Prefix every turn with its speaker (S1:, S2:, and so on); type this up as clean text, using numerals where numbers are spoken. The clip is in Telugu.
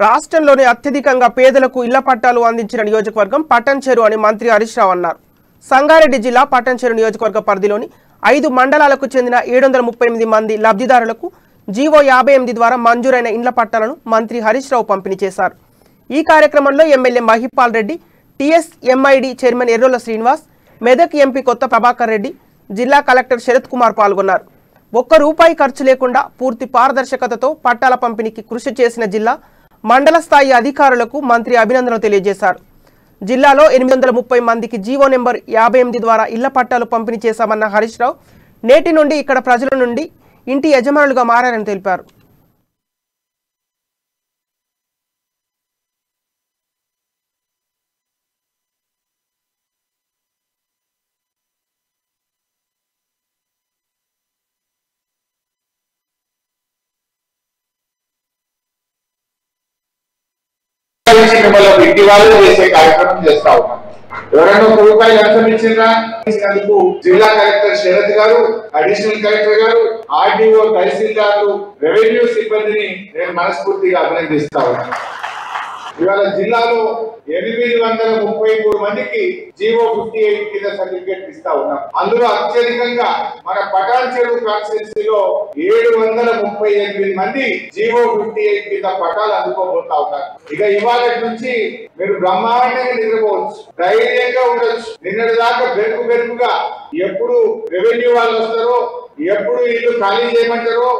S1: రాష్ట్రంలోనే అత్యధికంగా పేదలకు ఇళ్ల పట్టాలు అందించిన నియోజకవర్గం పట్టంచెరు అని మంత్రి హరీష్ రావు అన్నారు. సంగారెడ్డి జిల్లా పట్టంచెరు నియోజకవర్గ పరిధిలోని 5 మండలాలకు చెందిన 738 మంది లబ్ధిదారులకు జీవో 58 ద్వారా మంజూరైన ఇళ్ల పట్టాలను మంత్రి హరీష్ రావు పంపిణీ చేశారు. ఈ కార్యక్రమంలో MLA Mahipal Reddy, TSMID chairman Errolla Srinivas, Medak MP Kotha Prabhakar Reddy, జిల్లా కలెక్టర్ శరత్ కుమార్ పాల్గొన్నారు. ఒక్క రూపాయి ఖర్చు లేకుండా పూర్తి పారదర్శకతతో పట్టాల పంపిణీకి కృషి చేసిన జిల్లా మండల స్థాయి అధికారులకు మంత్రి అభినందనలు తెలియజేశారు. జిల్లాలో 830 మందికి జీవో నెంబర్ 58 ద్వారా ఇళ్ల పట్టాలు పంపిణీ చేశామన్న హరీష్ రావు, నేటి నుండి ఇక్కడ ప్రజల నుండి ఇంటి యజమానులుగా మారారని తెలిపారు.
S2: ఇంటి వాళ్ళు చేసే కార్యక్రమం చేస్తా ఉన్నాం. ఎవరైనా ₹1 లంచం ఇచ్చినా ఇచ్చినందుకు జిల్లా కలెక్టర్ శరత్ గారు, అడిషనల్ కలెక్టర్ గారు, ఆర్డీఓ, తహసీల్దార్లు, రెవెన్యూ సిబ్బందిని నేను మనస్ఫూర్తిగా అభినందిస్తా ఉన్నాను. ఇవాళ జిల్లాలో 833 మందికి జీవో 58 కింద సర్టిఫికేట్ ఇస్తా ఉన్నాం. అందులో అత్యధికంగా మన పటాన్చెరు కాన్స్టిట్యున్సీలో 738 మంది జీవో 58 కింద పటాలు అందుకోబోతా ఉన్నారు. ఇక ఇవాళ నుంచి మీరు బ్రహ్మాండంగా నిద్రపోవచ్చు, ధైర్యంగా ఉండొచ్చు. నిన్నటి దాకా బెరుకుగా ఎప్పుడు రెవెన్యూ వాళ్ళు వస్తారో, ఎప్పుడు ఇల్లు ఖాళీ చేయమంటారో